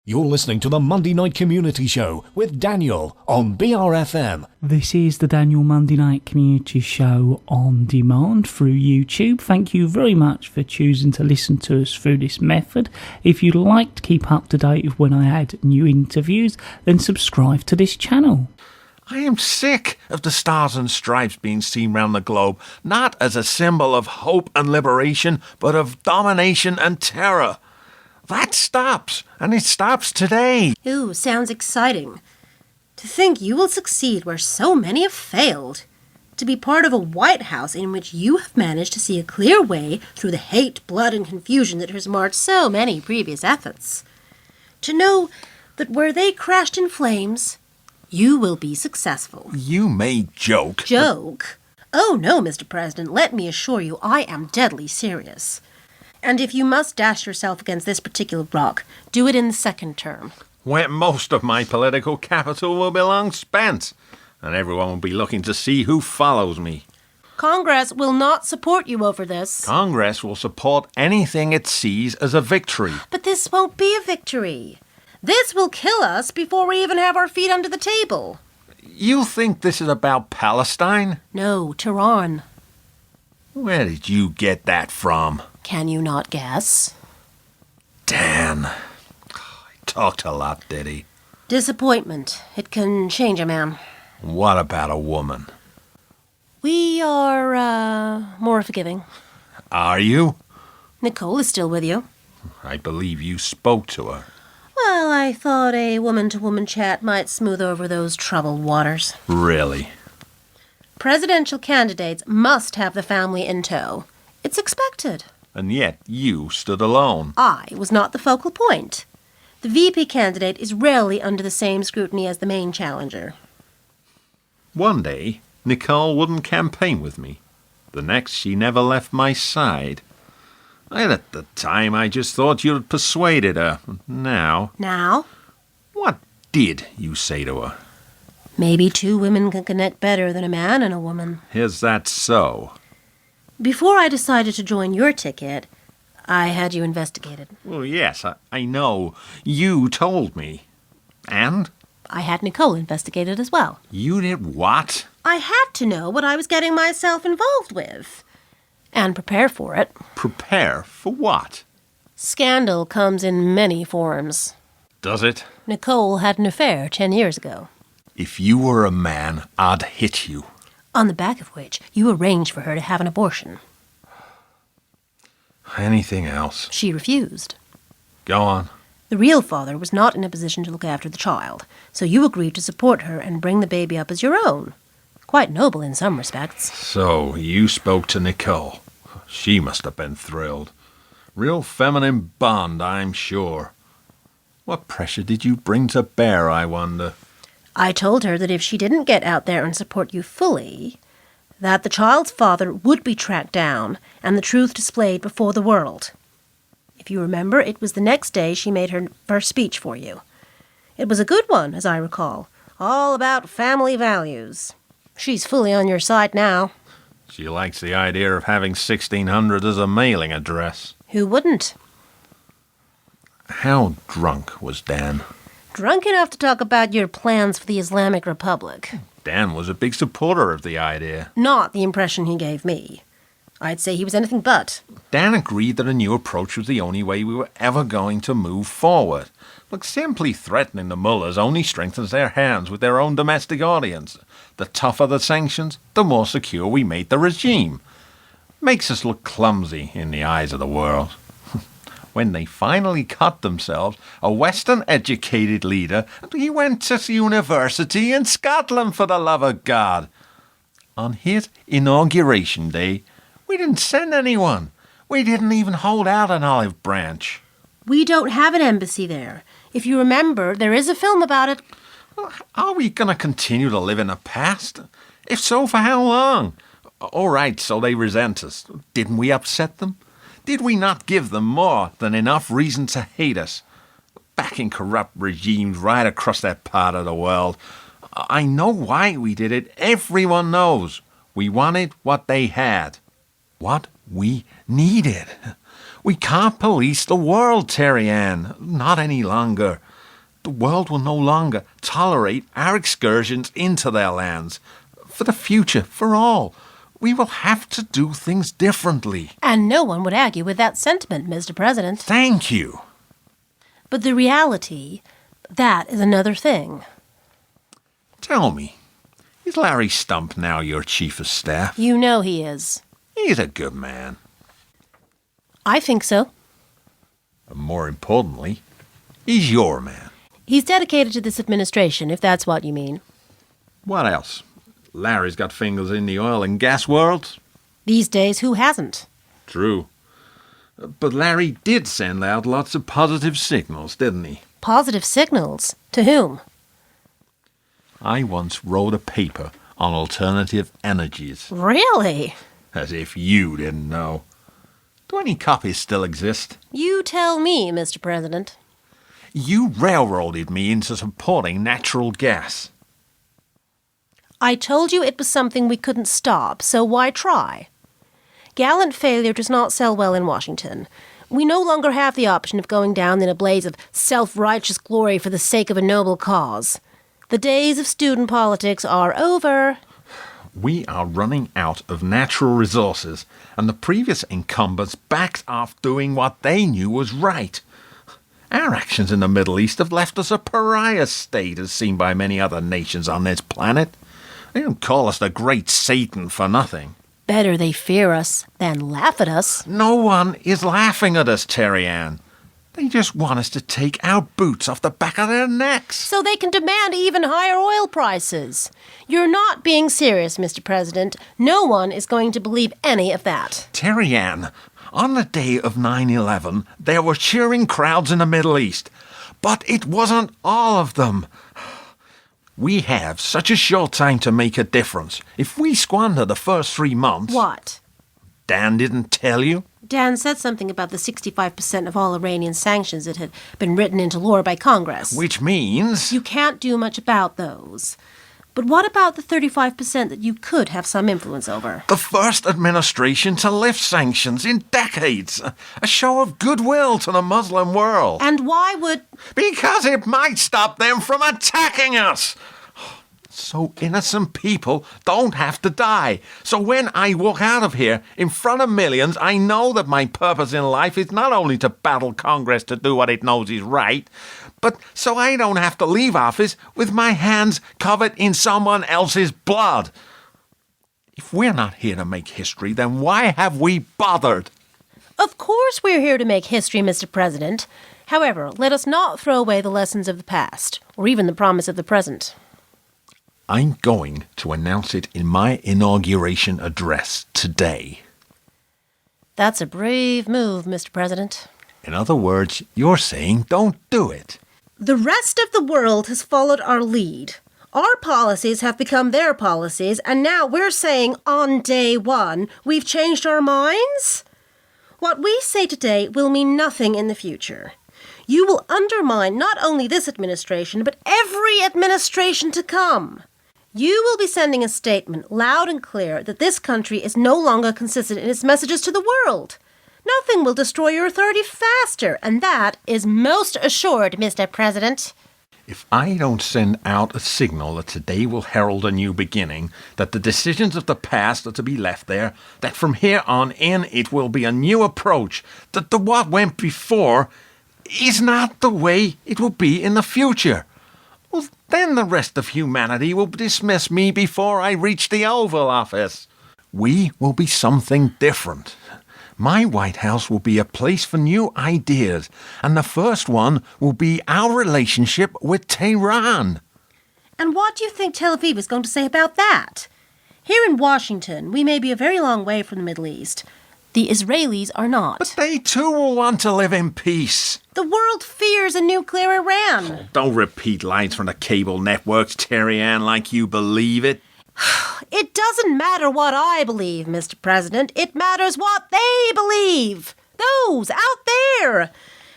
You're listening to the Monday Night Community Show with Daniel on BRFM. This is the Daniel Monday Night Community Show on demand through YouTube. Thank you very much for choosing to listen to us through this method. If you'd like to keep up to date with when I add new interviews, then subscribe to this channel. I am sick of the stars and stripes being seen round the globe, not as a symbol of hope and liberation, but of domination and terror. That stops, and it stops today. Ooh, sounds exciting. To think you will succeed where so many have failed. To be part of a White House in which you have managed to see a clear way through the hate, blood, and confusion that has marred so many previous efforts. To know that where they crashed in flames, you will be successful. You may joke. Joke? Oh no, Mr. President, let me assure you I am deadly serious. And if you must dash yourself against this particular rock, do it in the second term. When most of my political capital will be long spent, and everyone will be looking to see who follows me. Congress will not support you over this. Congress will support anything it sees as a victory. But this won't be a victory. This will kill us before we even have our feet under the table. You think this is about Palestine? No, Tehran. Where did you get that from? Can you not guess? Dan. He talked a lot, did he? Disappointment. It can change a man. What about a woman? We are, more forgiving. Are you? Nicole is still with you. I believe you spoke to her. Well, I thought a woman-to-woman chat might smooth over those troubled waters. Really? Presidential candidates must have the family in tow. It's expected. And yet you stood alone. I was not the focal point. The VP candidate is rarely under the same scrutiny as the main challenger. One day, Nicole wouldn't campaign with me. The next, she never left my side. And at the time, I just thought you'd persuaded her. Now... Now? What did you say to her? Maybe two women can connect better than a man and a woman. Is that so? Before I decided to join your ticket, I had you investigated. Well, yes, I know. You told me. And? I had Nicole investigated as well. You did what? I had to know what I was getting myself involved with. And prepare for it. Prepare for what? Scandal comes in many forms. Does it? Nicole had an affair 10 years ago. If you were a man, I'd hit you. On the back of which you arranged for her to have an abortion. Anything else? She refused. Go on. The real father was not in a position to look after the child, so you agreed to support her and bring the baby up as your own. Quite noble in some respects. So, you spoke to Nicole. She must have been thrilled. Real feminine bond, I'm sure. What pressure did you bring to bear, I wonder? I told her that if she didn't get out there and support you fully, that the child's father would be tracked down and the truth displayed before the world. If you remember, it was the next day she made her first speech for you. It was a good one, as I recall, all about family values. She's fully on your side now. She likes the idea of having 1600 as a mailing address. Who wouldn't? How drunk was Dan? Drunk enough to talk about your plans for the Islamic Republic. Dan was a big supporter of the idea. Not the impression he gave me. I'd say he was anything but. Dan agreed that a new approach was the only way we were ever going to move forward. Look, simply threatening the mullahs only strengthens their hands with their own domestic audience. The tougher the sanctions, the more secure we made the regime. Makes us look clumsy in the eyes of the world. When they finally cut themselves, a Western-educated leader, he went to university in Scotland, for the love of God. On his inauguration day, we didn't send anyone. We didn't even hold out an olive branch. We don't have an embassy there. If you remember, there is a film about it. Are we going to continue to live in the past? If so, for how long? All right, so they resent us. Didn't we upset them? Did we not give them more than enough reason to hate us? Backing corrupt regimes right across that part of the world. I know why we did it. Everyone knows. We wanted what they had. What we needed. We can't police the world, Terry Ann. Not any longer. The world will no longer tolerate our excursions into their lands. For the future, for all, we will have to do things differently. And no one would argue with that sentiment, Mr. President. Thank you. But the reality, that is another thing. Tell me, is Larry Stump now your chief of staff? You know he is. He's a good man. I think so. And more importantly, he's your man. He's dedicated to this administration, if that's what you mean. What else? Larry's got fingers in the oil and gas world. These days, who hasn't? True. But Larry did send out lots of positive signals, didn't he? Positive signals? To whom? I once wrote a paper on alternative energies. Really? As if you didn't know. Do any copies still exist? You tell me, Mr. President. You railroaded me into supporting natural gas. I told you it was something we couldn't stop, so why try? Gallant failure does not sell well in Washington. We no longer have the option of going down in a blaze of self-righteous glory for the sake of a noble cause. The days of student politics are over. We are running out of natural resources, and the previous incumbents backed off doing what they knew was right. Our actions in the Middle East have left us a pariah state as seen by many other nations on this planet. They don't call us the Great Satan for nothing. Better they fear us than laugh at us. No one is laughing at us, Terry Ann. They just want us to take our boots off the back of their necks. So they can demand even higher oil prices. You're not being serious, Mr. President. No one is going to believe any of that. Terry Ann, on the day of 9/11, there were cheering crowds in the Middle East. But it wasn't all of them. We have such a short time to make a difference. If we squander the first 3 months... What? Dan didn't tell you? Dan said something about the 65% of all Iranian sanctions that had been written into law by Congress. Which means... You can't do much about those. But what about the 35% that you could have some influence over? The first administration to lift sanctions in decades. A show of goodwill to the Muslim world. And why would... Because it might stop them from attacking us. So innocent people don't have to die. So when I walk out of here in front of millions, I know that my purpose in life is not only to battle Congress to do what it knows is right, but so I don't have to leave office with my hands covered in someone else's blood. If we're not here to make history, then why have we bothered? Of course we're here to make history, Mr. President. However, let us not throw away the lessons of the past, or even the promise of the present. I'm going to announce it in my inauguration address today. That's a brave move, Mr. President. In other words, you're saying don't do it. The rest of the world has followed our lead. Our policies have become their policies, and now we're saying on day one, we've changed our minds? What we say today will mean nothing in the future. You will undermine not only this administration, but every administration to come. You will be sending a statement loud and clear that this country is no longer consistent in its messages to the world. Nothing will destroy your authority faster, and that is most assured, Mr. President. If I don't send out a signal that today will herald a new beginning, that the decisions of the past are to be left there, that from here on in it will be a new approach, that the what went before is not the way it will be in the future, well, then the rest of humanity will dismiss me before I reach the Oval Office. We will be something different. My White House will be a place for new ideas, and the first one will be our relationship with Tehran. And what do you think Tel Aviv is going to say about that? Here in Washington, we may be a very long way from the Middle East. The Israelis are not. But they too will want to live in peace. The world fears a nuclear Iran. Don't repeat lines from the cable networks, Terry Ann, like you believe it. It doesn't matter what I believe, Mr. President. It matters what they believe. Those out there.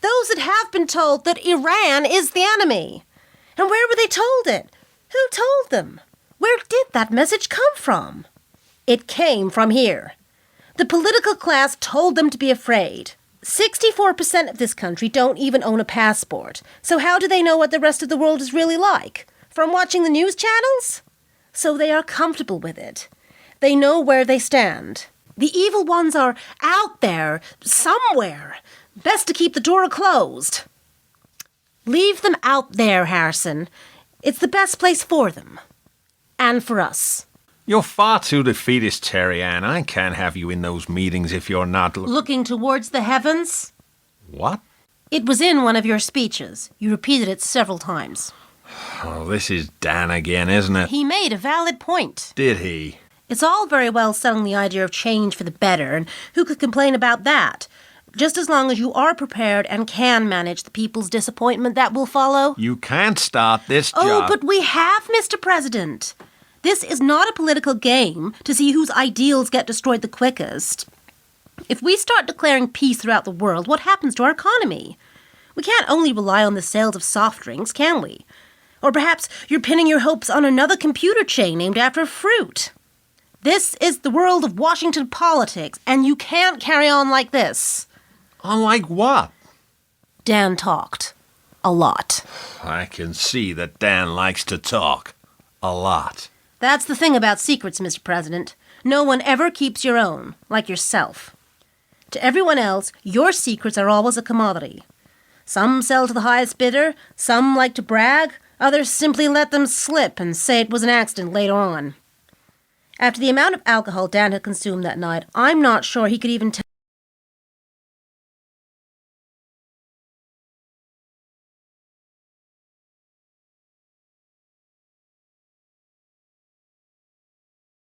Those that have been told that Iran is the enemy. And where were they told it? Who told them? Where did that message come from? It came from here. The political class told them to be afraid. 64% of this country don't even own a passport. So how do they know what the rest of the world is really like? From watching the news channels? So they are comfortable with it. They know where they stand. The evil ones are out there, somewhere. Best to keep the door closed. Leave them out there, Harrison. It's the best place for them. And for us. You're far too defeatist, Terry Ann. I can't have you in those meetings if you're not Looking towards the heavens? What? It was in one of your speeches. You repeated it several times. Oh, this is Dan again, isn't it? He made a valid point. Did he? It's all very well selling the idea of change for the better, and who could complain about that? Just as long as you are prepared and can manage the people's disappointment that will follow. You can't start this job. Oh, but we have, Mr. President. This is not a political game to see whose ideals get destroyed the quickest. If we start declaring peace throughout the world, what happens to our economy? We can't only rely on the sales of soft drinks, can we? Or perhaps you're pinning your hopes on another computer chain named after fruit. This is the world of Washington politics, and you can't carry on like this. Unlike what? Dan talked. A lot. I can see that Dan likes to talk. A lot. That's the thing about secrets, Mr. President. No one ever keeps your own, like yourself. To everyone else, your secrets are always a commodity. Some sell to the highest bidder, some like to brag, others simply let them slip and say it was an accident later on. After the amount of alcohol Dan had consumed that night, I'm not sure he could even tell